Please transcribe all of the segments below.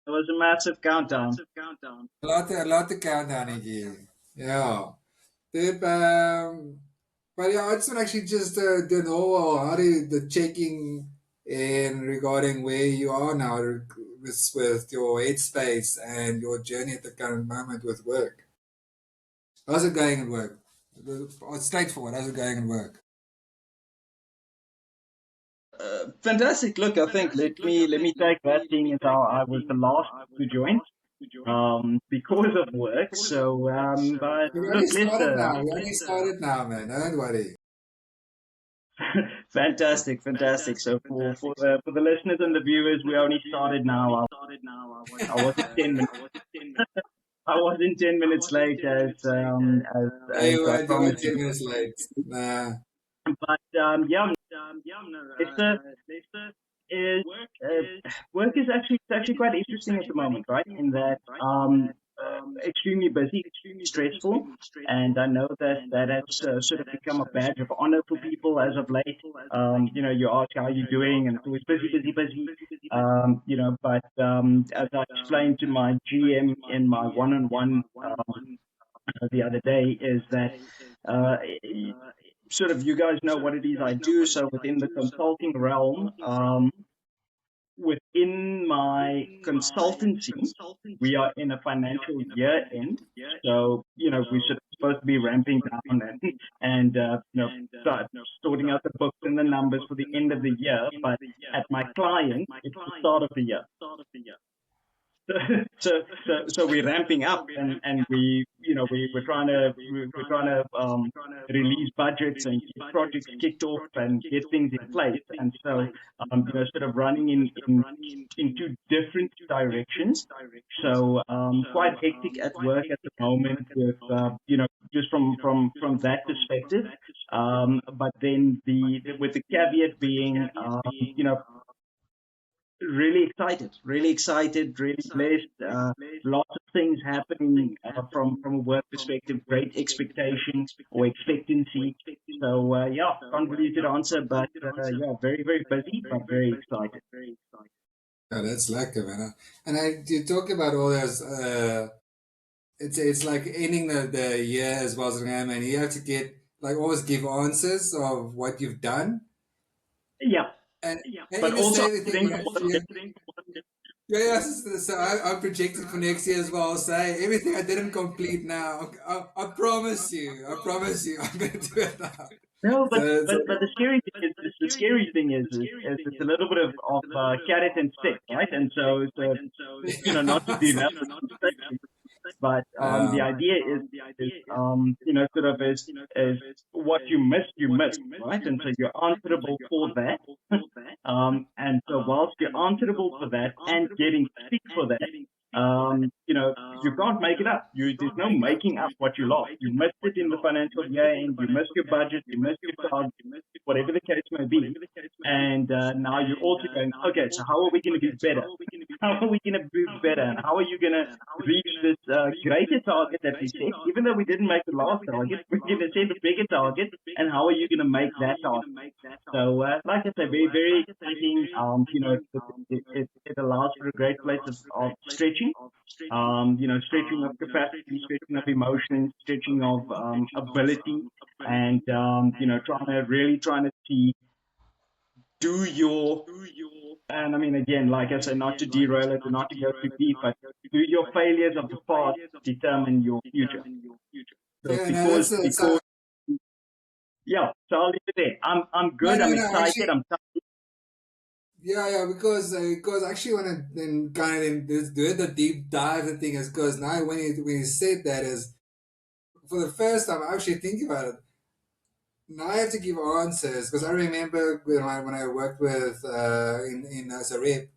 It was a massive countdown. A lot to count down again. Yeah. Dude, but yeah, I just want to actually just do know how do the checking in regarding where you are now with your headspace and your journey at the current moment with work. How's it going at work? Straightforward. How's it going at work? Fantastic. Look, I think let me take that thing as how I was the last to join because of work. So, but We look, only started Lester, now. We only started now, man. Don't worry. fantastic, fantastic. So for the listeners and the viewers, we only started now. I wasn't 10 minutes. I wasn't 10 minutes late as Hey, I you were promised you. 10 minutes late. Nah. But yeah, Lester is work is actually quite interesting at the moment, right? In that extremely busy, stressful, and I know that that has sort of become a badge of honor for people as of late. You ask how you're doing, and it's always busy, busy, busy. But as I explained to my GM in my one-on-one the other day, is that uh, sort of you guys know what it is I do. So within the consulting realm, within my consultancy, we are in a financial year end. So, we're sort of supposed to be ramping down and start sorting out the books and the numbers for the end of the year. But at my client, it's the start of the year. So we're ramping up and we're trying to release budgets and get projects kicked off and get things in place. And so sort of running in two different directions. So quite hectic at work at the moment with just from that perspective. But then with the caveat being really excited, really blessed. Lots of things happening from a work perspective. Great expectation or expectancy. So yeah, convoluted answer, but yeah, very very busy, but very excited. Yeah, that's lekker, man. And you talk about all those. It's like ending the year as well as and you have to get like always give answers of what you've done, Yeah, and but even also say the thing. think Yeah, yeah, yeah. Yeah, so I'm projected for next year as well. Say everything I didn't complete now. I promise you. I promise you. I'm gonna do it now. no, So but it's but the scary thing is it's a little bit of carrot and stick, right? And so not to derail the conversation, but the um, idea is sort of is what you missed, right? And so you're answerable for that. And so whilst you're answerable for that and getting sick for that, you can't make it up. There's no making up what you lost. You missed it in the financial year and you missed your budget, you missed your target, whatever the case may be. And now you're also going, okay, so how are we going to be better? How are we going to be better? And how are you going to reach this greater target that we set? Even though we didn't make the last target, we're going to set a bigger target. And how are you going to make that target? So, like I said, very, very exciting. It allows for a great place of stretching. Stretching of capacity, stretching of emotions, stretching of ability, and trying to see do your and I mean again, like I said, not to derail it or not to go too deep, but do your failures of the past determine your future? So yeah, no, because yeah, so I'll leave it there. I'm no, good. no, I'm no. excited. Actually, yeah, yeah, because I actually want to then kind of then do the deep dive. The thing is because now when you said that is for the first time, I actually think about it. Now I have to give answers because I remember when I worked with in as a rep,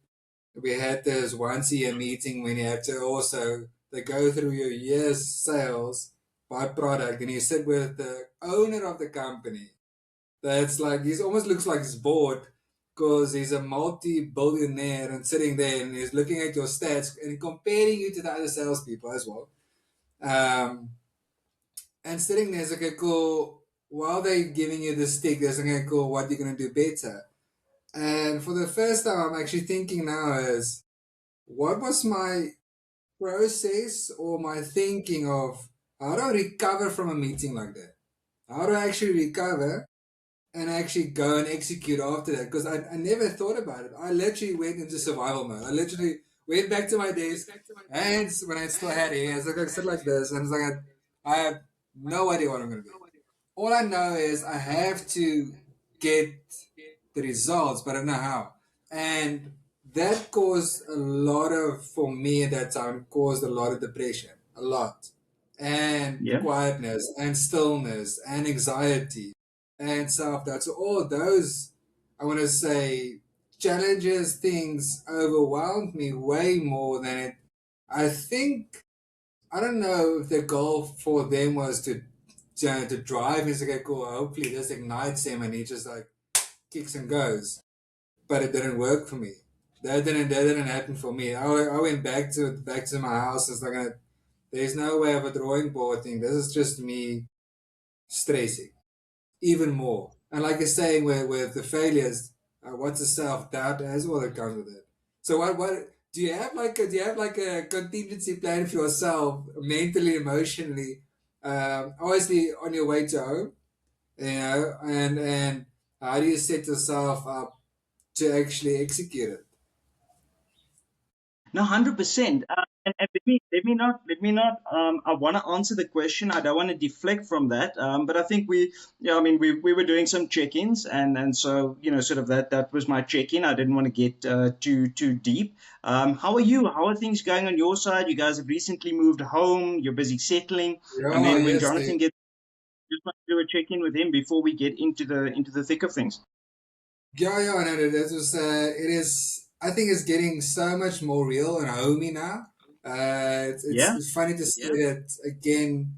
we had this once a year meeting when you have to also they go through your year's sales by product, and you sit with the owner of the company. That's like he's almost looks like he's bored because he's a multi-billionaire and sitting there and he's looking at your stats and comparing you to the other salespeople as well. Um, and sitting there is okay, cool. While they're giving you the stick, they're saying, okay, cool, what are you gonna do better? And for the first time, I'm actually thinking now is what was my process or my thinking of how do I recover from a meeting like that? How do I actually recover and actually go and execute after that? Because I never thought about it. I literally went into survival mode. I literally went back to my desk, and when I still had hair, I sit like this, and it's like I have no idea what I'm going to do. All I know is I have to get the results, but I don't know how. And that caused a lot of, for me at that time, caused a lot of depression, a lot. And Yeah. quietness and stillness and anxiety and self doubt. So all those, I want to say, challenges, things overwhelmed me way more than it. I think I don't know if the goal for them was to drive. He's like, okay, cool. Hopefully this ignites him and he just like kicks and goes. But it didn't work for me. That didn't happen for me. I went back to my house. It's like there's no way of a drawing board thing. This is just me stressing even more. And like you're saying, with the failures, what's the self doubt as well that comes with it. So what do you have like a contingency plan for yourself mentally, emotionally, obviously on your way to home, and how do you set yourself up to actually execute it? No, 100%. And let me not. I want to answer the question. I don't want to deflect from that. But I think yeah, I mean, we were doing some check-ins, and so sort of that was my check-in. I didn't want to get too deep. How are you? How are things going on your side? You guys have recently moved home. You're busy settling, and Yeah, then when yes, Jonathan gets, just want to do a check-in with him before we get into the thick of things. yeah, yeah, no, no, that was, it is, I think it's getting so much more real and homey now. Yeah. It's funny to see that again,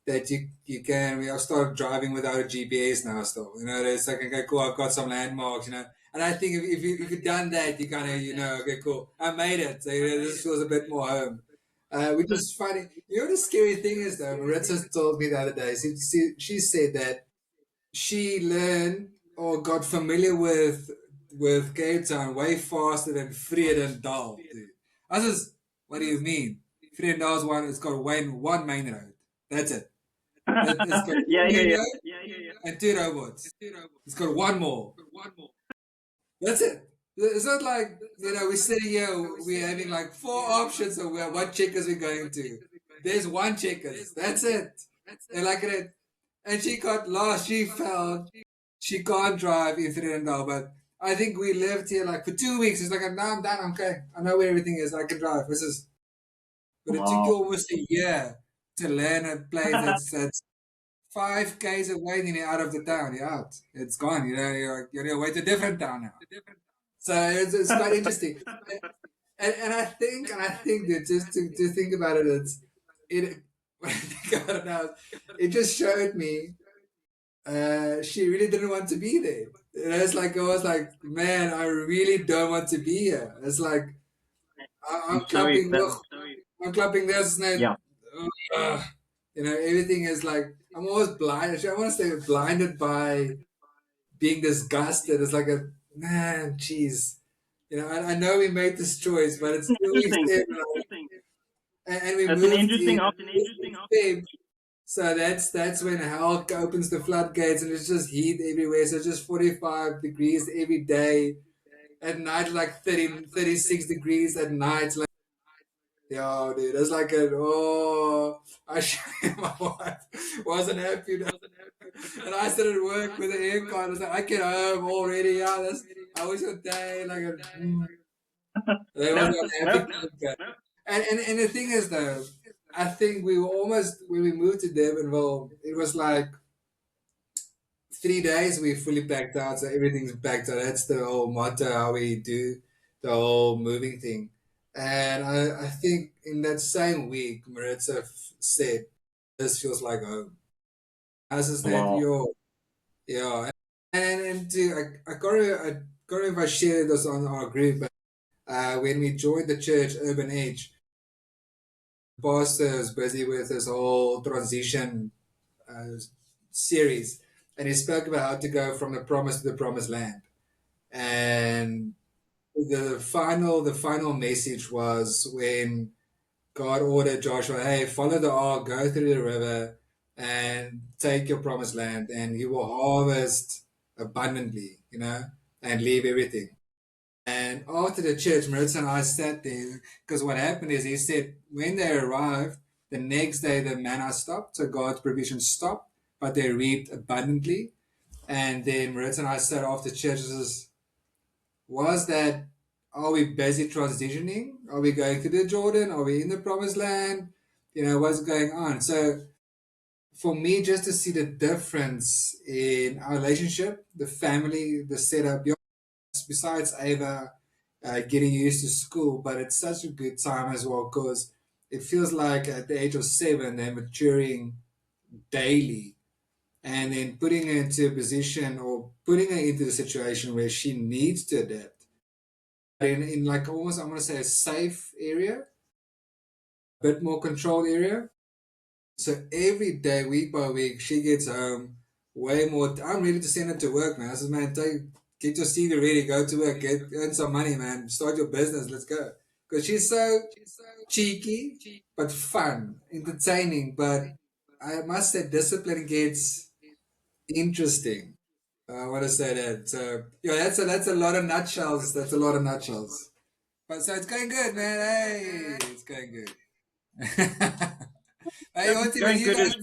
that you can, we all start driving without a GPS now still. It's like, okay, cool, I've got some landmarks. And I think if you've done that, you kind of, okay, cool, I made it. So, this feels a bit more home. Which is funny. You know what the scary thing is though? Maritza told me the other day, she said that she learned or got familiar with Cape Town way faster than Vredendal, dude. I says, what do you mean? Vredendal's one, it's got one main road. That's it. It's got one Yeah, yeah, main yeah. road and two robots. It's got one more. That's it. It's not like, we're sitting here, we're having like four options of what checkers we're going to. There's one checkers. That's it. And like it, and she got lost. She fell. She can't drive in Trinidad, but I think we lived here like for 2 weeks. It's like, now I'm done. I'm okay. I know where everything is. I can drive. But it took you Wow. almost a year to learn a place that's 5 k's away and you're out of the town. You're out. It's gone. You're on your way to a different town now. So it's quite interesting. And I think that just to think about it, it when I think about it now, it just showed me she really didn't want to be there. And it's like I was like, man, I really don't want to be here. It's like I'm I'm sorry. clapping. Look, I'm clapping this and Yeah. uh, everything is like I'm always blind. I want to say blinded by being disgusted. It's like a man, jeez. I know we made this choice, but it's 2 weeks Interesting. in, and we That's an moved interesting. in Feb. So that's when hell opens the floodgates and it's just heat everywhere. So it's just 45 degrees every day. At night, like 36 degrees at night. Like, yo, dude, it's like I my wife wasn't happy. And I started work with an aircon. I was like, I get home already. Yeah, how was your day? They No, was not happy. no. And the thing is, though, I think we were almost, when we moved to Devonville, it was like 3 days we fully packed out, so everything's packed out. That's the whole motto how we do the whole moving thing. And I think in that same week, Maritza said, "This feels like home." As is that Wow. yeah, and I can't remember if I shared this on our group, but when we joined the church Urban Edge, the pastor was busy with this whole transition uh, series, and he spoke about how to go from the promise to the promised land. And the final message was when God ordered Joshua, hey, follow the ark, go through the river, and take your promised land, and you will harvest abundantly, and leave everything. And after the church, Maritza and I sat there because what happened is he said when they arrived, the next day the manna stopped, so God's provision stopped, but they reaped abundantly. And then Maritza and I sat after church and says, was that, are we busy transitioning? Are we going to the Jordan? Are we in the promised land? What's going on? So for me, just to see the difference in our relationship, the family, the setup, besides Ava getting used to school, but it's such a good time as well because it feels like at the age of 7, they're maturing daily and then putting her into a position or putting her into the situation where she needs to adapt in like almost, I'm going to say, a safe area, a bit more controlled area. So every day, week by week, she gets home way more. I'm ready to send her to work, man. I said, man, get your CV ready, go to work, earn some money, man. Start your business, let's go. Because she's so cheeky, but fun, entertaining. But I must say, discipline gets interesting. I want to say that. So yeah, that's a lot of nutshells. That's a lot of nutshells. But so it's going good, man. Hey, it's going good. Hey, Oti, when Going you good as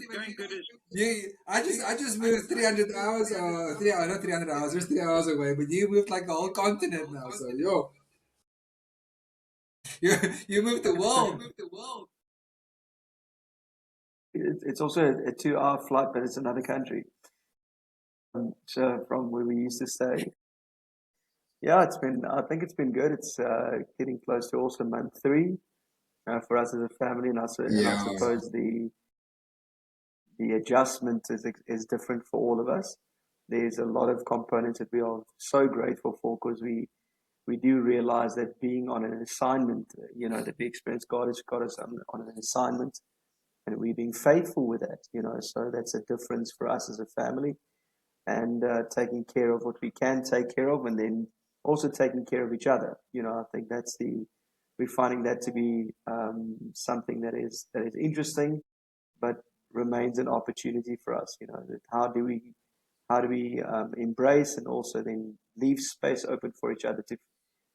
guys, I just moved 300 hours, not 300 hours, just 3 hours away. But you moved like the whole continent now. So you you moved the world. It's also a 2 hour flight, but it's another country. So from where we used to stay. Yeah, I think it's been good. It's getting close to also month 3 for us as a family, and I Yeah, suppose the adjustment is different for all of us. There's a lot of components that we are so grateful for because we do realize that being on an assignment, that we experience God has got us on an assignment, and we're being faithful with that, so that's a difference for us as a family, and taking care of what we can take care of, and then also taking care of each other. I think we're finding that to be something that is interesting, but remains an opportunity for us. That how do we embrace and also then leave space open for each other to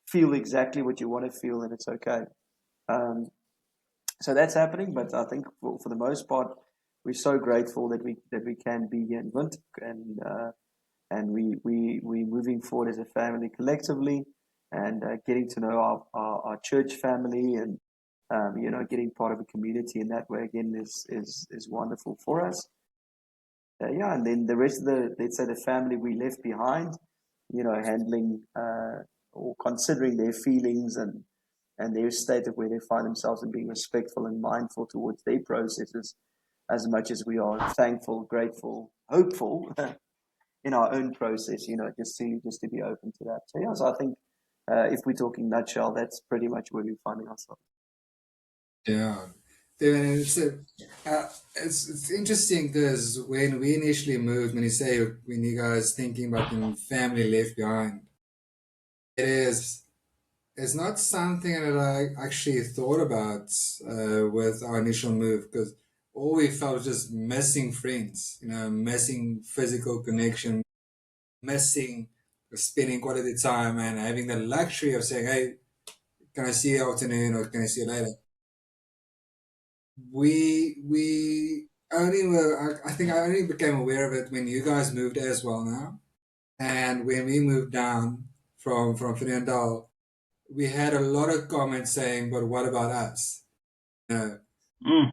feel exactly what you want to feel, and it's okay. Um, so that's happening, but I think for the most part, we're so grateful that we can be here in Windhoek, and we moving forward as a family collectively, and getting to know our church family, and getting part of a community in that way again is wonderful for us. Yeah, and then the rest of let's say the family we left behind, handling or considering their feelings and their state of where they find themselves, and being respectful and mindful towards their processes as much as we are thankful, grateful, hopeful in our own process, just to be open to that. So yeah, so I think if we're talking nutshell, that's pretty much where we're finding ourselves. yeah. Then it's interesting because when we initially moved, when you guys thinking about the family left behind, it is it's not something that I actually thought about with our initial move because all we felt was just missing friends, missing physical connection, missing spending quality time and having the luxury of saying, hey, can I see you afternoon or can I see you later? We only were, I think I only became aware of it when you guys moved as well now. And when we moved down from Fernandel, we had a lot of comments saying, but what about us? mm,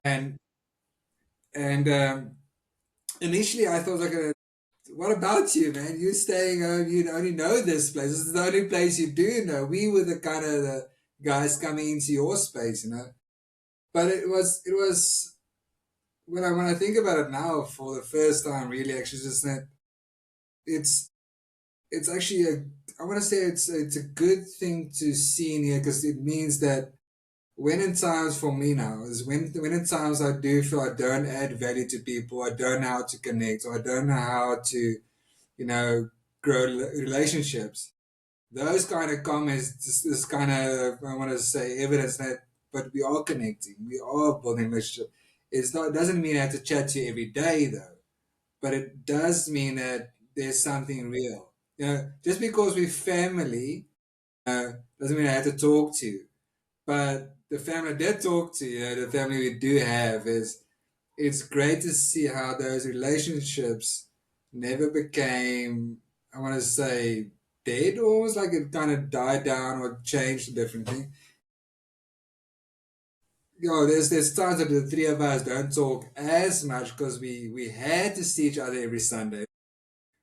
And and initially I thought like, what about you, man? You staying home, you only know this place. This is the only place you do know. We were the kind of the guys coming into your space. But it was when I think about it now for the first time, really, actually, just that it's it's actually I want to say it's a good thing to see in here because it means that when in times for me now is when in times I do feel I don't add value to people, I don't know how to connect, or I don't know how to, you know, grow relationships. those kind of comments, this kind of, I want to say, evidence that, but we are connecting, we are building a relationship. It's not, it doesn't mean I have to chat to you every day though, but it does mean that there's something real. Just because we're family, doesn't mean I have to talk to you. But the family I did talk to, the family we do have is, it's great to see how those relationships never became, I want to say, dead, or almost like it kind of died down or changed differently. There's times that the three of us don't talk as much because we had to see each other every Sunday.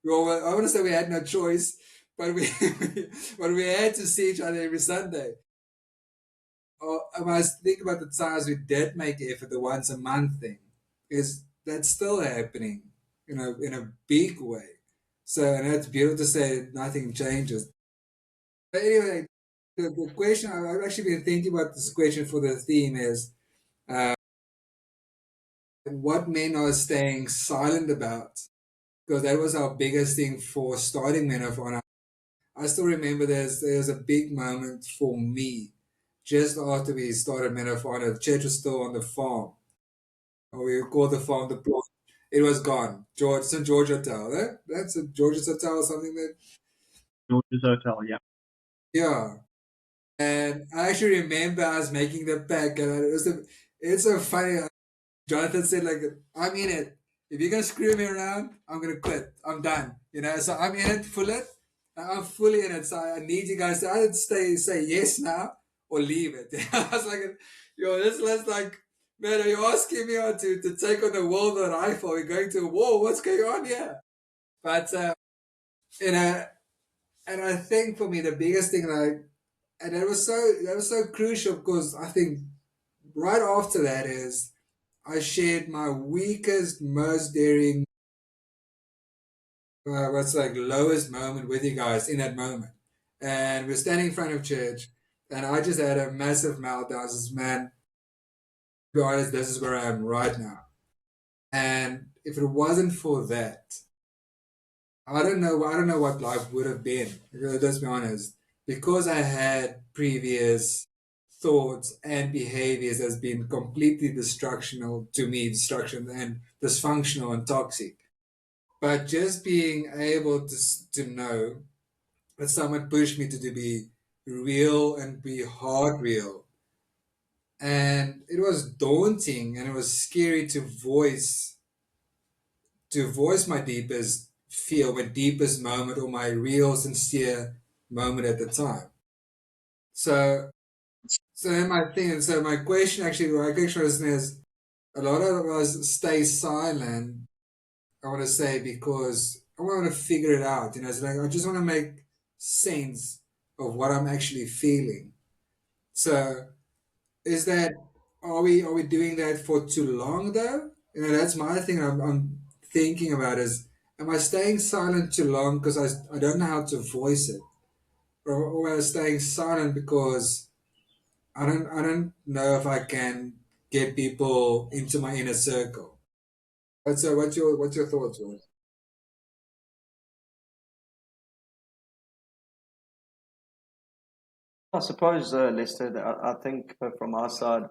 I want to say we had no choice, but we but we had to see each other every Sunday. I must think about the times we did make effort, the once a month thing, is that's still happening, in a big way. So, and it's beautiful to say nothing changes. But anyway, the question I've actually been thinking about this question for the theme is, uh, what men are staying silent about, because that was our biggest thing for starting Men of Honor. I still remember there's a big moment for me just after we started Men of Honor. The church was still on the farm. Or we called the farm the plot. It was gone. St. George Hotel. That's a George's Hotel or something that. George's Hotel, yeah. Yeah. And I actually remember us making the pack, and it's so funny. Jonathan said, like, I'm in it. If you're gonna screw me around, I'm gonna quit. I'm done. So I'm in it, full it. I'm fully in it. So I need you guys to either say yes now or leave it. I was like, this is like, man, are you asking me to take on the world with a rifle? We're going to a war. What's going on here? But you know, and I think for me the biggest thing, like, and that was so crucial because I think right after that is I shared my weakest, most daring, what's like lowest moment with you guys in that moment. And we're standing in front of church, and I just had a massive meltdown. I says, man, to be honest, this is where I am right now. And if it wasn't for that, I don't know what life would have been. Let's be honest. Because I had previous thoughts and behaviors that's been completely destructional to me, destruction and dysfunctional and toxic. But just being able to know that someone pushed me to be real and be hard real. And it was daunting and it was scary to voice my deepest feel, my deepest moment, or my real sincere moment at the time. So so then my thing, so my question actually, my question is a lot of us stay silent, I want to say, because I want to figure it out. It's like I just want to make sense of what I'm actually feeling. So is that, are we doing that for too long though? That's my thing. I'm thinking about is, am I staying silent too long because I don't know how to voice it, or am I staying silent because I don't know if I can get people into my inner circle. What's your thoughts on it? I suppose, Lester, that I think from our side,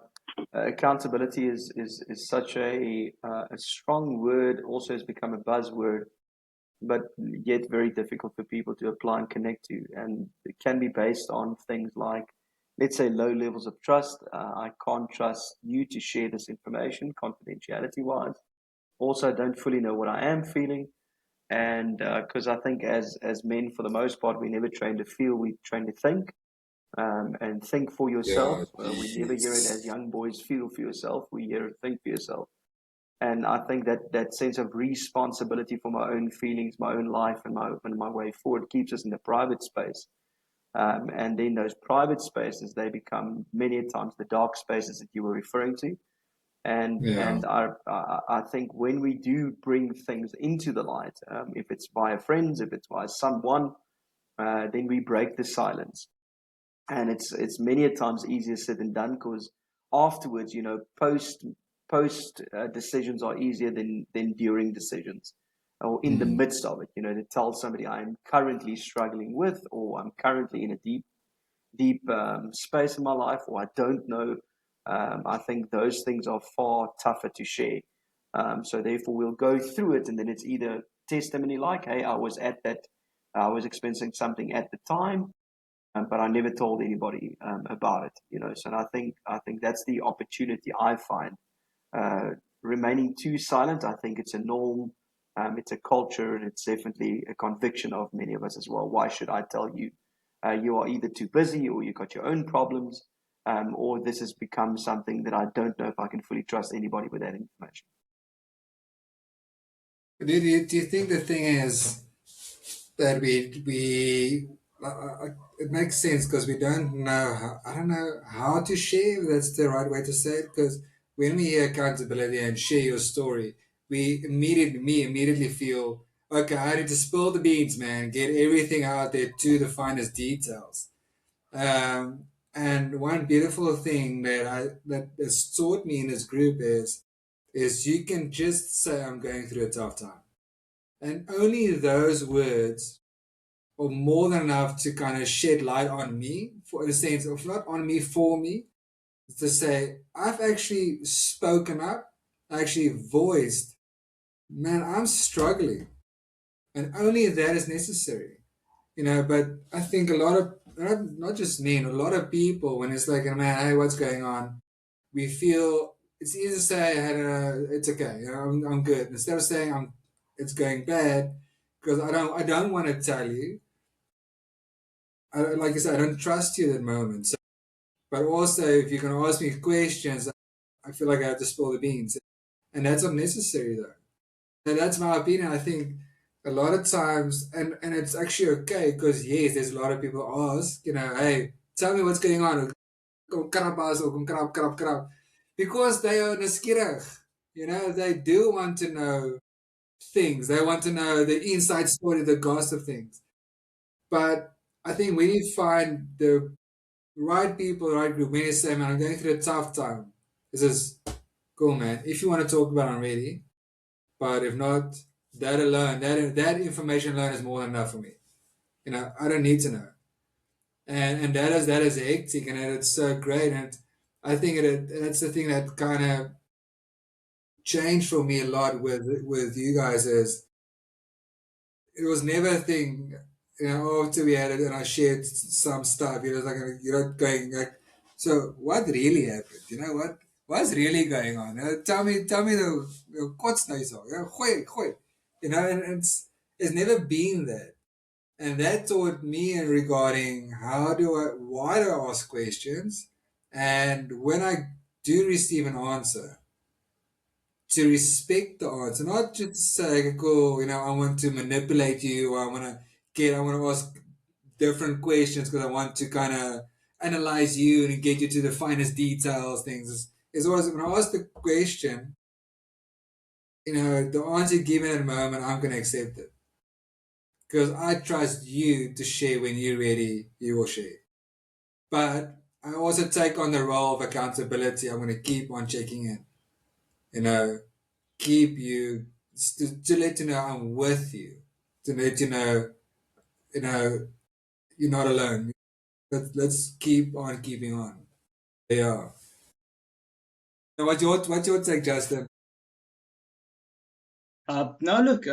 accountability is such a strong word. Also, has become a buzzword, but yet very difficult for people to apply and connect to. And it can be based on things like, let's say, low levels of trust. I can't trust you to share this information, confidentiality wise. Also, I don't fully know what I am feeling. And because I think as men, for the most part, we never train to feel, we train to think, and think for yourself. Yeah, We never hear it as jeez. young boys, feel for yourself. We hear it, think for yourself. And I think that sense of responsibility for my own feelings, my own life, and my way forward keeps us in the private space. And then those private spaces, they become many times the dark spaces that you were referring to. And Yeah, and I think when we do bring things into the light, if it's via friends, if it's via someone, then we break the silence. And it's many a times easier said than done, because afterwards, post decisions are easier than during decisions. or in the midst of it, to tell somebody I'm currently struggling with, or I'm currently in a deep space in my life, or I don't know. I think those things are far tougher to share. So therefore, we'll go through it, and then it's either testimony like, "Hey, I was experiencing something at the time, but I never told anybody about it." So I think that's the opportunity I find. Uh, Remaining too silent, I think it's a norm. It's a culture, and it's definitely a conviction of many of us as well. Why should I tell you? You are either too busy, or you got your own problems, or this has become something that I don't know if I can fully trust anybody with that information. Do you think the thing is that it makes sense because we don't know how, I don't know how to share, if that's the right way to say it, because when we hear accountability and share your story, me immediately feel, okay, I need to spill the beans, man, get everything out there to the finest details. And one beautiful thing that has taught me in this group is you can just say I'm going through a tough time, and only those words or more than enough to kind of shed light on me, for in a sense of not on me, for me, to say I've actually spoken up, actually voiced, man, I'm struggling, and only that is necessary. But I think a lot of, not just me, a lot of people, when it's like, man, hey, what's going on, we feel it's easy to say, hey, no, it's okay, I'm good, instead of saying it's going bad, because I don't want to tell you. Like I said, I don't trust you at the moment. So, but also, if you're going to ask me questions, I feel like I have to spill the beans. And that's unnecessary, though. And that's my opinion. I think a lot of times, and it's actually okay, because, yes, there's a lot of people ask, hey, tell me what's going on. Because they are neskierig. They do want to know things. They want to know the inside story, the gossip things. But I think we need to find the right people, right group. When you say, man, I'm going through a tough time, this is cool, man. If you want to talk about it, I'm ready. But if not, that alone, that information alone is more than enough for me. I don't need to know. And that is hectic, and it's so great. And I think that's the thing that kind of changed for me a lot with you guys is it was never a thing, after we had it and I shared some stuff, like, going like, so what really happened? What's really going on? Tell me what's nice, and it's never been that. And that taught me in regarding why do I ask questions, and when I do receive an answer, to respect the answer, not just say, okay, cool, I want to manipulate you, or I want to ask different questions because I want to kind of analyze you and get you to the finest details, things. It's always, when I ask the question, the answer given at the moment, I'm going to accept it. Because I trust you to share when you're ready, you will share. But I also take on the role of accountability. I'm going to keep on checking in. You know, keep you to let you know I'm with you, to let you know you're not alone. Let's keep on keeping on. Yeah. Now, what's your take, Justin? No, look,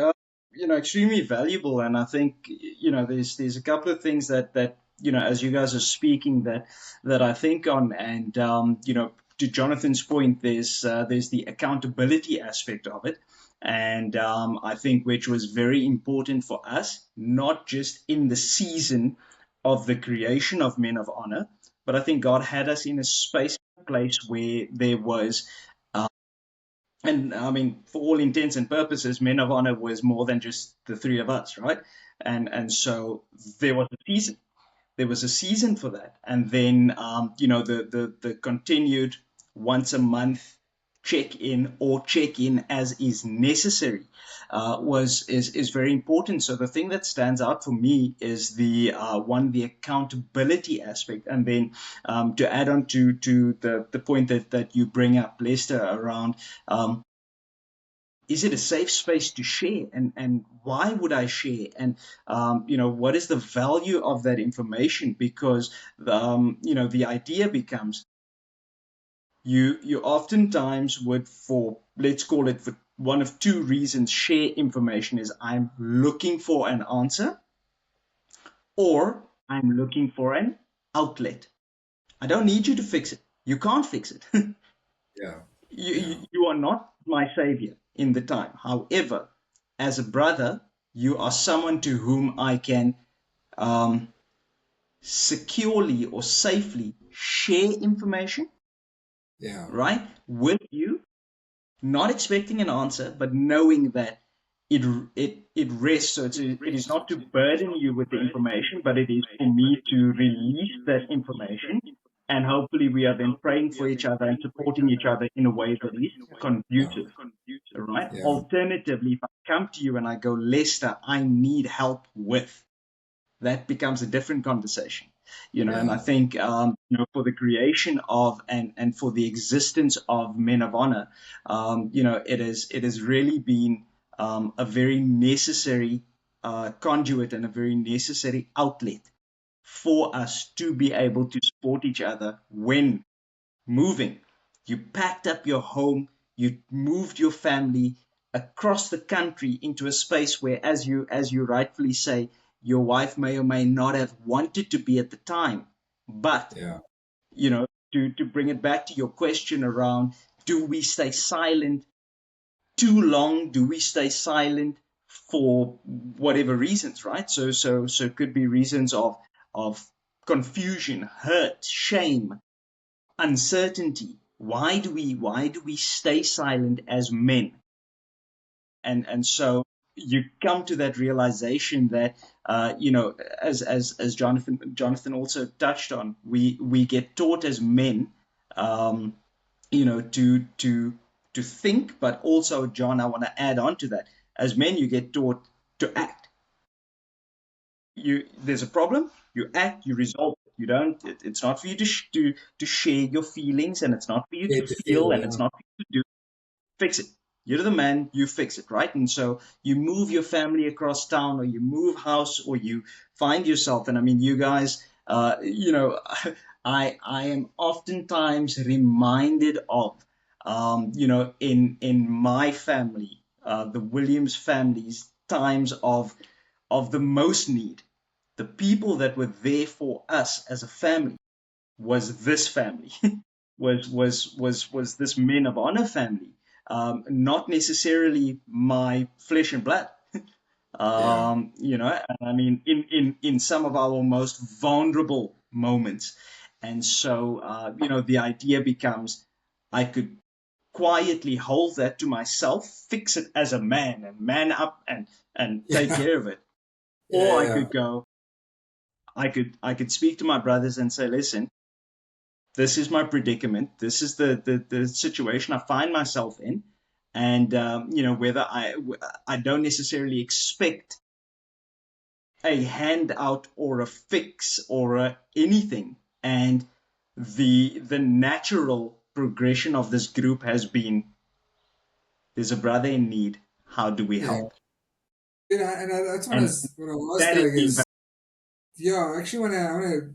extremely valuable, and I think there's a couple of things that as you guys are speaking that I think on, and to Jonathan's point, there's the accountability aspect of it, and I think which was very important for us, not just in the season of the creation of Men of Honor, but I think God had us in a space, place where there was. And I mean, for all intents and purposes, Men of Honor was more than just the three of us, right? And so there was a season. There was a season for that, and then the continued once a month check in or check in as is necessary was is very important. So the thing that stands out for me is the accountability aspect, and then to add on to the point that you bring up, Lester, around is it a safe space to share, and why would I share, and what is the value of that information? Because the idea becomes, you oftentimes would, for, let's call it, for one of two reasons, share information: is I'm looking for an answer, or I'm looking for an outlet. I don't need you to fix it. You can't fix it. Yeah. you, Yeah. you, you are not my savior in the time. However, as a brother, you are someone to whom I can um, securely or safely share information, Yeah. right, with you, not expecting an answer, but knowing that it rests. So it is not to burden you with the information, but it is for me to release that information, and hopefully we are then praying for each other and supporting each other in a way that is Yeah. conducive. Right? Yeah. Alternatively, if I come to you and I go, Lester, I need help with, that becomes a different conversation. And I Yeah. think for the creation of, and for the existence of men of honor, it has really been a very necessary conduit and a very necessary outlet for us to be able to support each other when moving. You packed up your home, you moved your family across the country into a space where, as you rightfully say, your wife may or may not have wanted to be at the time. But, Yeah. to bring it back to your question around, do we stay silent too long? Do we stay silent for whatever reasons, right? So it could be reasons of confusion, hurt, shame, uncertainty. Why do we stay silent as men? And so you come to that realization that as Jonathan also touched on, we get taught as men, um, to think, but also, John, I want to add on to that. As men, you get taught to act. There's a problem, you act, you resolve it. You don't it's not for you to share your feelings, and it's not for you Care to to feel, feel. and it's Yeah. not for you to do. Fix it. You're the man, you fix it, right? And so you move your family across town, or you move house, or you find yourself. And I mean, you guys, I am oftentimes reminded of, in my family, the Williams family's times of the most need. The people that were there for us as a family was this family, was this men of honor family, not necessarily my flesh and blood. Yeah. I mean, in some of our most vulnerable moments. And so, the idea becomes, I could quietly hold that to myself, fix it as a man, and man up, and take Yeah. care of it. Yeah. Or I Yeah. could go, I could speak to my brothers and say, listen, this is my predicament. This is the situation I find myself in. And, whether I don't necessarily expect a handout or a fix or anything. And the natural progression of this group has been, there's a brother in need. How do we Yeah. help? That's And what I was that has saying been, is, yeah, I actually I wanna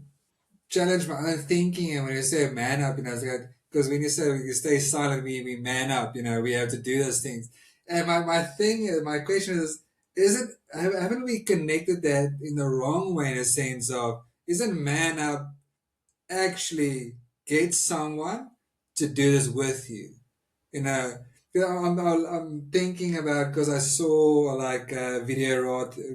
challenge my own thinking. And when you say man up, it's like, because when you say you stay silent, we man up, we have to do those things. And my question is it, haven't we connected that in the wrong way, in a sense of, isn't man up actually get someone to do this with you? You know, I'm thinking about, because I saw like a video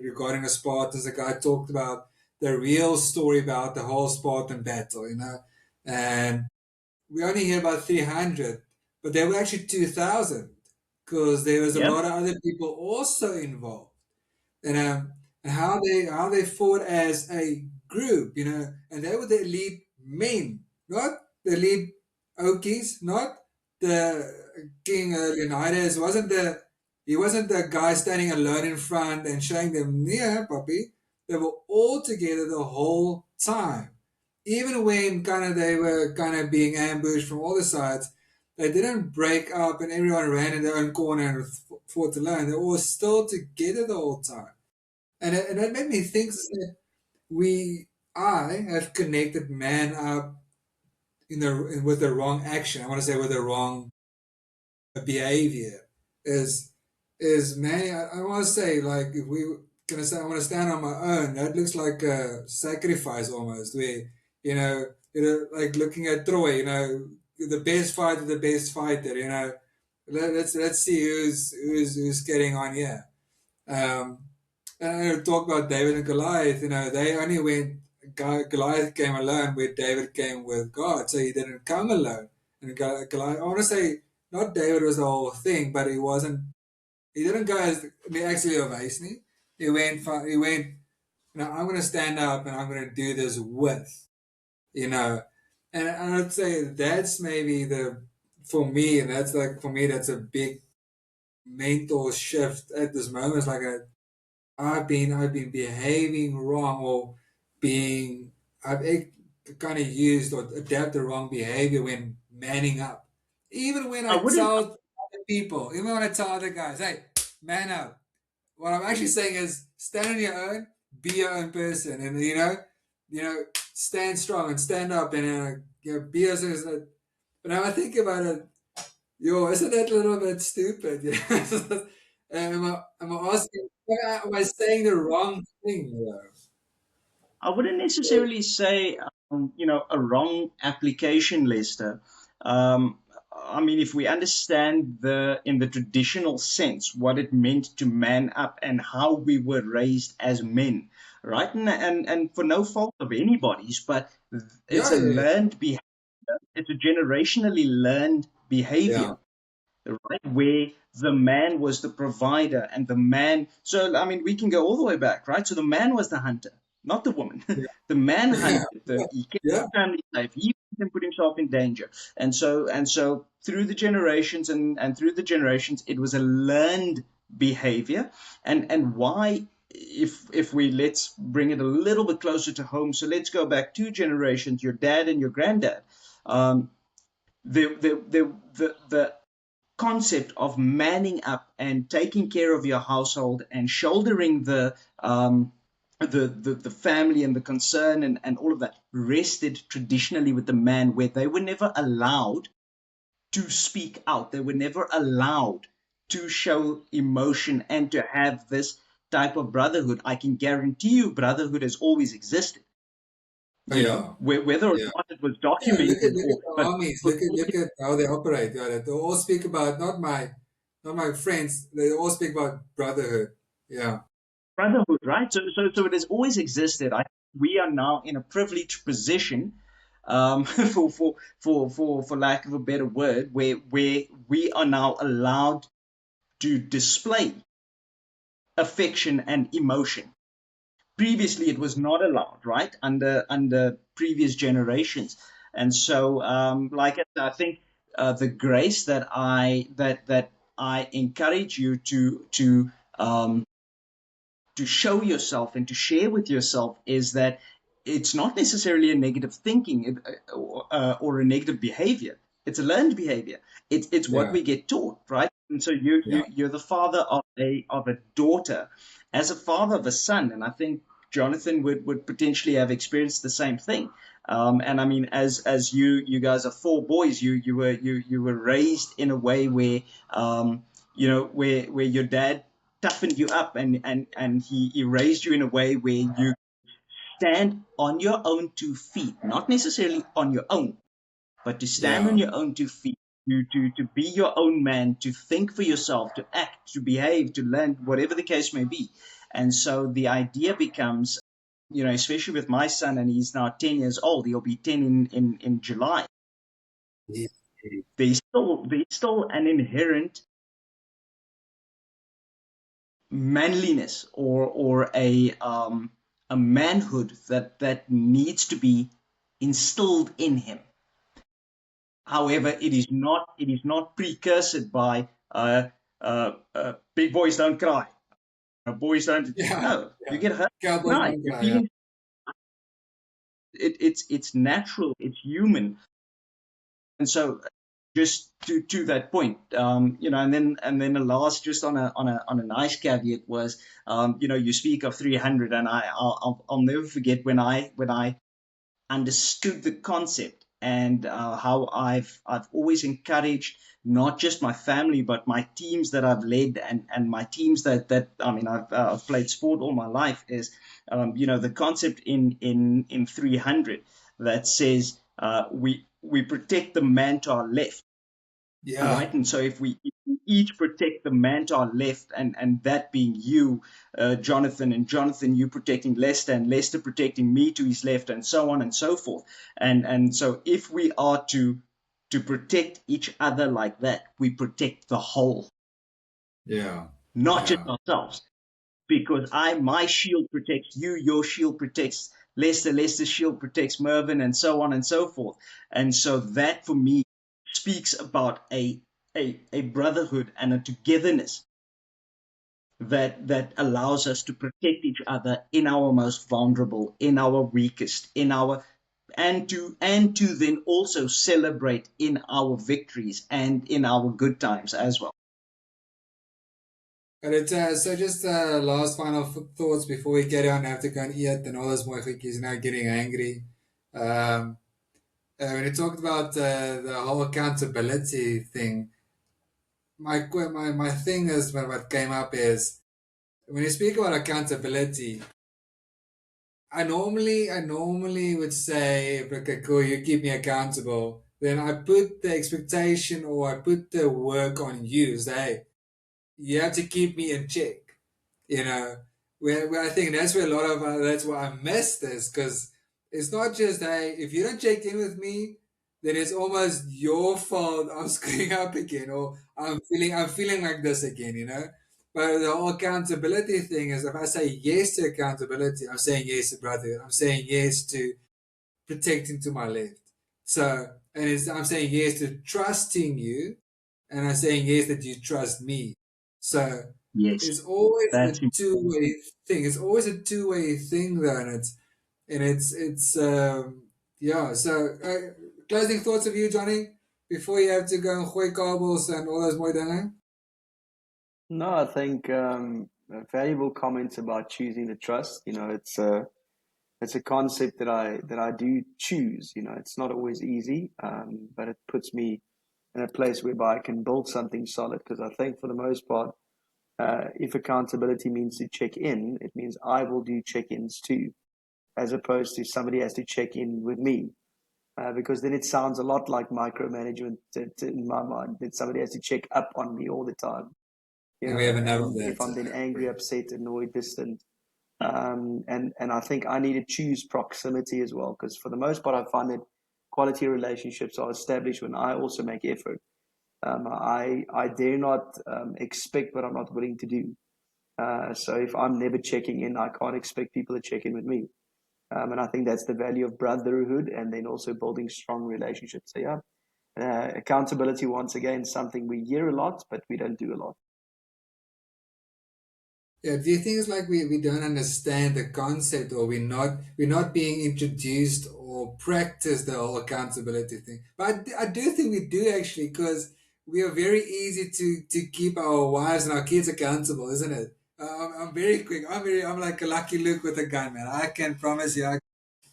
regarding the Spartans. The guy talked about the real story about the whole Spartan battle, and we only hear about 300, but there were actually 2,000, because there was a yep, lot of other people also involved, and and how they fought as a group, and they were the elite men, not the elite Okies, not the King Leonidas. He wasn't the guy standing alone in front and showing them, yeah, puppy. They were all together the whole time, even when kind of they were kind of being ambushed from all the sides. They didn't break up and everyone ran in their own corner and fought alone. They were still together the whole time. And that made me think that I have connected man up with the wrong action. I want to say with the wrong behavior is man. I want to say like if we gonna say I want to stand on my own, that looks like a sacrifice almost. Where like looking at Troy, the best fighter, the best fighter. Let's see who's getting on here. Um, and I talk about David and Goliath. They only went. Goliath came alone, where David came with God, so he didn't come alone. And Goliath, I want to say, not David was the whole thing, but he wasn't. He didn't go as the actually of Aisne. He went. He went. I'm going to stand up and I'm going to do this with. You know, and I'd say that's maybe the for me, and that's like for me, that's a big mental shift at this moment. It's like I've been behaving wrong or being I've kind of used or adapted the wrong behavior when manning up. Even when I I wouldn't. tell other people, even when I tell other guys, hey, man up. What I'm actually saying is stand on your own, be your own person, and stand strong and stand up and be yourself. But now I think about it, yo, isn't that a little bit stupid? Am I asking? Am I saying the wrong thing? I wouldn't necessarily say, a wrong application, Lester. I mean, if we understand in the traditional sense, what it meant to man up and how we were raised as men, right? And for no fault of anybody's, but it's Yeah, a yeah, learned behavior. It's a generationally learned yeah, behavior, right? Where the man was the provider and the man. So, I mean, we can go all the way back, right? So the man was the hunter, not the woman. yeah, The man yeah, hunted. He kept yeah, the family safe. He didn't put himself in danger. And so through the generations and through the generations, it was a learned behavior. And why? If we let's bring it a little bit closer to home. So let's go back 2 generations. Your dad and your granddad. Um, the concept of manning up and taking care of your household and shouldering the family and the concern and all of that rested traditionally with the man, where they were never allowed to speak out. They were never allowed to show emotion and to have this type of brotherhood. I can guarantee you brotherhood has always existed, yeah, whether or yeah. not it was Yeah, documented look or, at the but armies. Look at how they operate. Yeah, they all speak about not my friends. They all speak about brotherhood. Yeah, brotherhood, right? So it has always existed. We are now in a privileged position, for lack of a better word, where we are now allowed to display affection and emotion. Previously, it was not allowed, right? Under previous generations, and so, like I think, the grace that I encourage you to show yourself and to share with yourself is that it's not necessarily a negative thinking, or a negative behavior. It's a learned behavior. It's what yeah, we get taught, right? And so yeah, you're the father of a daughter, as a father of a son, and I think Jonathan would potentially have experienced the same thing. And I mean, as you guys are 4 boys, you were raised in a way where, where your dad toughened you up, and he raised you in a way where you stand on your own 2 feet, not necessarily on your own, but to stand on yeah. your own 2 feet, to be your own man, to think for yourself, to act, to behave, to learn, whatever the case may be. And so the idea becomes, especially with my son, and he's now 10 years old, he'll be 10 in July. Yeah. There's still an inherent manliness, or a manhood that needs to be instilled in him. However, it is not precursored by, big boys don't cry. Boys don't. Yeah, No, you yeah. get hurt. Cowboys Cry. don't Your cry. Yeah, feelings. It's natural. It's human. And so just to that point, and then the last, just on a nice caveat was, you speak of 300, and I'll never forget when I understood the concept, and how I've always encouraged not just my family but my teams that I've led, and my teams that I mean, I've played sport all my life, is the concept in 300 that says, we protect the man to our left, Yeah, right? And so if we each protect the man to our left, and that being you, Jonathan, and Jonathan, you protecting Lester, and Lester protecting me to his left, and so on and so forth. And so if we are to protect each other like that, we protect the whole, yeah, not just yeah. ourselves. Because my shield protects you, your shield protects Lester, Lester's shield protects Mervyn, and so on and so forth. And so that, for me, speaks about a brotherhood and a togetherness that allows us to protect each other in our most vulnerable, in our weakest, in our and to then also celebrate in our victories and in our good times as well. But it's so just last final thoughts before we get on. I have to go and eat, and all those more is now getting angry. Um, when you talked about the whole accountability thing, my thing is what came up is when you speak about accountability. I normally would say, okay, cool, you keep me accountable. Then I put the expectation or I put the work on you. Say, you have to keep me in check. You know, where I think that's where a lot of that's why I miss this because it's not just hey, if you don't check in with me, then it's almost your fault. I'm screwing up again, or I'm feeling like this again. But the whole accountability thing is, if I say yes to accountability, I'm saying yes to brotherhood. I'm saying yes to protecting to my left. So, I'm saying yes to trusting you, and I'm saying yes that you trust me. So, Yes, it's always a that's two-way thing. It's always a two-way thing, though, and it's yeah. So, closing thoughts of you, Johnny, before you have to go and gooi kabels and all those more dinge. No, I think valuable comments about choosing the trust. It's a concept that I do choose. It's not always easy, but it puts me in a place whereby I can build something solid. Because I think for the most part, if accountability means to check in, it means I will do check-ins too, as opposed to somebody has to check in with me. Because then it sounds a lot like micromanagement in my mind, that somebody has to check up on me all the time. And we have enough of And if that. I'm then angry, upset, annoyed, distant, and I think I need to choose proximity as well, because for the most part, I find that quality relationships are established when I also make effort. I dare not expect what I'm not willing to do. So if I'm never checking in, I can't expect people to check in with me. And I think that's the value of brotherhood, and then also building strong relationships. So yeah, accountability, once again, something we hear a lot, but we don't do a lot. Yeah, do you think it's like we don't understand the concept, or we're not being introduced or practice the whole accountability thing? But I do think we do actually, because we are very easy to keep our wives and our kids accountable, isn't it? I'm very quick. I'm like a Lucky Luke with a gun, man. I can promise you.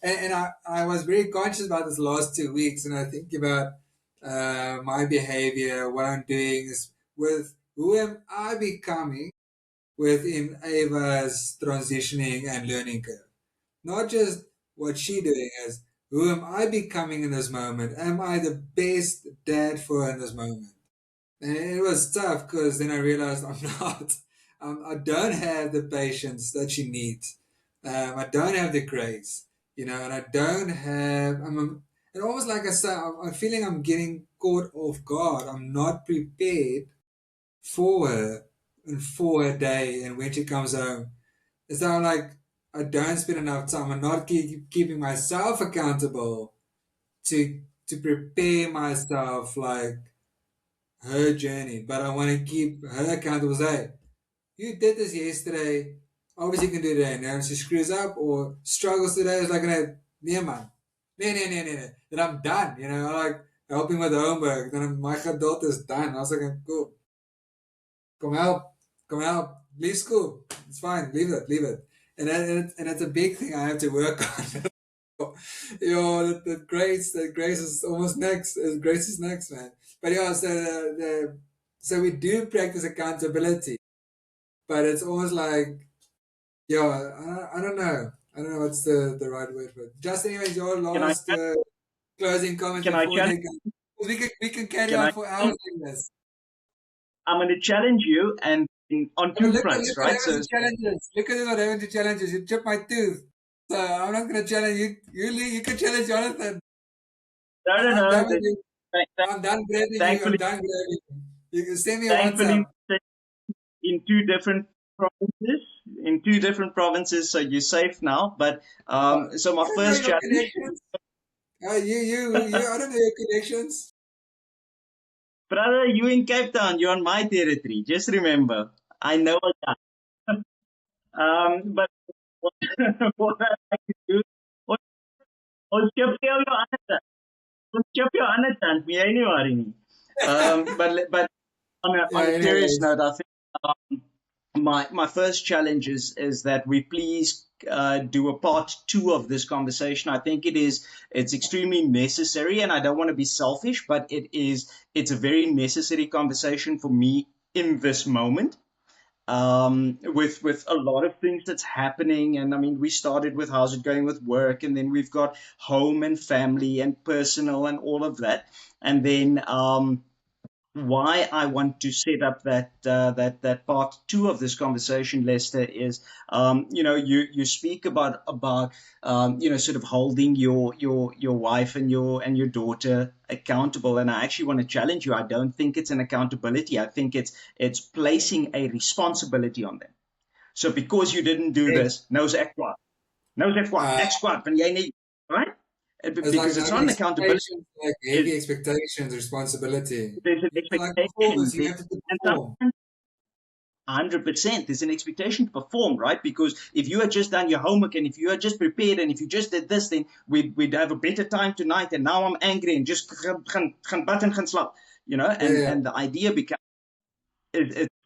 And I was very conscious about this last 2 weeks, and I think about my behavior, what I'm doing is with who am I becoming within Ava's transitioning and learning curve. Not just what she doing is, who am I becoming in this moment? Am I the best dad for her in this moment? And it was tough because then I realized I'm not. I don't have the patience that she needs. I don't have the grace, and I don't have. And almost like I said, I'm feeling I'm getting caught off guard. I'm not prepared for her and for her day and when she comes home. It's not like I don't spend enough time. I'm not keeping myself accountable to prepare myself like her journey, but I want to keep her accountable. Say, you did this yesterday. Obviously, you can do it today. Now, if she screws up or struggles today, it's like, yeah, man. No. Then I'm done. Like, helping with the homework. Then my daughter is done. I was like, cool, come help, come help, leave school. It's fine, leave it. And that's a big thing I have to work on. The grace is almost next. Grace is next, man. But yeah, so so we do practice accountability, but it's almost like, yeah, I don't know. I don't know what's the right word for it. Just anyways, your Can I last closing comments can I before we challenge? get going. We can carry Can on I? for hours like this. I'm going to challenge you, and on But two fronts, look what right? happens So to challenges. Look at what happens to challenges. You chip my tooth. So I'm not gonna challenge you. You can challenge Jonathan. no, no, I'm no. done with you. I'm done grading you. I'm Thankfully, done grading you. You can send me a WhatsApp. thankfully, in two different provinces, so you're safe now. But so I my don't know first your challenge, connections. I don't know your connections. brother, you in Cape Town, you're on my territory. Just remember, I know a lot. But what, what I like to do, ons skep jou jou ander kant. Ons skep jou ander kant, maar jy nie worry nie. But Yeah. on a serious Anyways, note, I think my first challenge is that we please do a part two of this conversation. I think it's extremely necessary, and I don't want to be selfish, but it's a very necessary conversation for me in this moment. With a lot of things that's happening, and I mean, we started with how's it going with work, and then we've got home and family and personal and all of that, and then why I want to set up that part two of this conversation, Lester, is you speak about sort of holding your wife and your daughter accountable, and I actually want to challenge you. I don't think it's an accountability. I think it's placing a responsibility on them. So because you didn't do hey, this, knows ek kwaad, uh, ek's kwaad, van jy nie, right? it's like Because it's not an accountability. expectations, like It, heavy expectations, responsibility. there's an It's like performance. expectation, You have to and perform. 100%. There's an expectation to perform, right? Because if you had just done your homework and if you had just prepared and if you just did this, then we'd have a better time tonight. And now I'm angry and just gaan bad and gaan slap, Yeah. and the idea becomes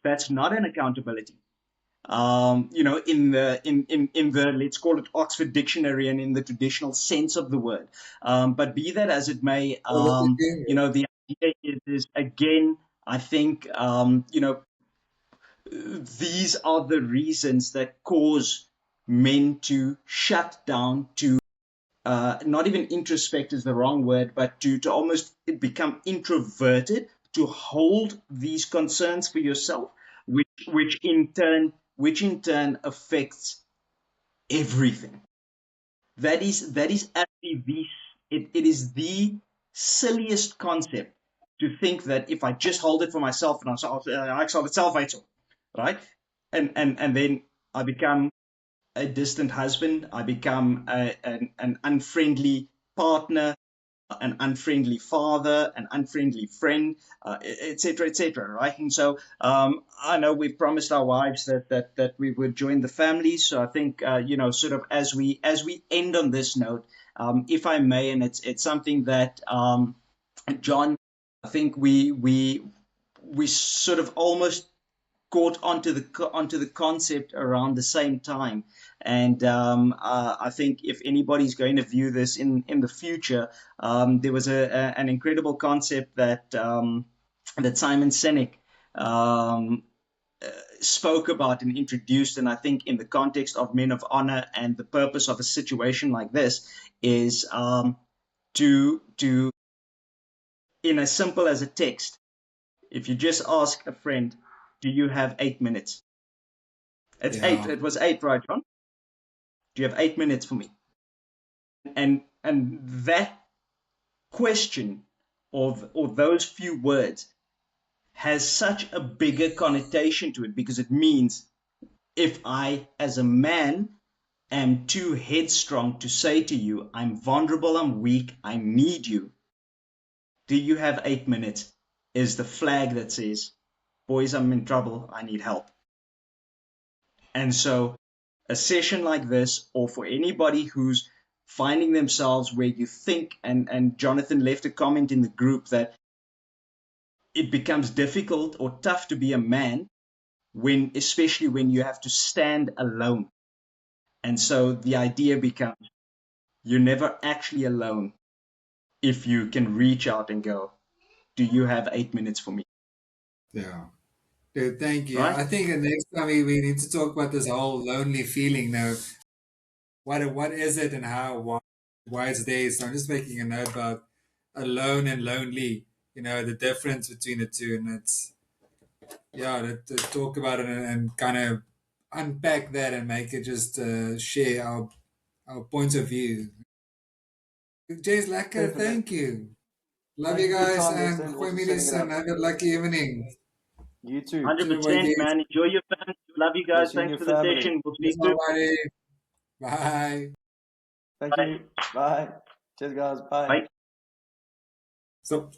that's not an accountability. In the let's call it Oxford Dictionary and in the traditional sense of the word. But be that as it may, Oh, look at you. the idea is again, I think, these are the reasons that cause men to shut down, to not even introspect is the wrong word, but to almost become introverted, to hold these concerns for yourself, which in turn affects everything. That is actually it is the silliest concept to think that if I just hold it for myself and I solve it self, right? And then I become a distant husband, I become an unfriendly partner, an unfriendly father, an unfriendly friend, etc., etc. Right? And so I know we've promised our wives that we would join the family. So I think sort of as we end on this note, if I may, and it's something that John, I think we sort of almost caught onto the concept around the same time. And I think if anybody's going to view this in the future, there was an incredible concept that Simon Sinek um, spoke about and introduced, and I think in the context of men of honor and the purpose of a situation like this is to in as simple as a text. If you just ask a friend, "Do you have 8 minutes?" It's eight. Yeah. It was eight, right, John? Do you have 8 minutes for me? And that question or those few words has such a bigger connotation to it because it means if I, as a man, am too headstrong to say to you, I'm vulnerable, I'm weak, I need you. Do you have 8 minutes? Is the flag that says, boys, I'm in trouble, I need help. And so a session like this, or for anybody who's finding themselves where you think, and Jonathan left a comment in the group that it becomes difficult or tough to be a man especially when you have to stand alone. And so the idea becomes you're never actually alone if you can reach out and go, do you have 8 minutes for me? Yeah. Dude, thank you. Right? I think the next time we need to talk about this whole lonely feeling now. What is it and why it's there? So I'm just making a note about alone and lonely, the difference between the two. And it's yeah, to talk about it and kind of unpack that and make it just share our points of view. James Lacker, thank Definitely. you. Love Thank you you for your guys time, and Destin. Goeie Also setting middags it and up. have a lucky evening. You too. 100%, man. Enjoy your fun. Love you guys. Bless you and Thanks your for the family. session. We'll see Yes, you soon. alrighty. Bye. Thank Bye. you. Bye. Cheers, guys. Bye. Bye. Stop.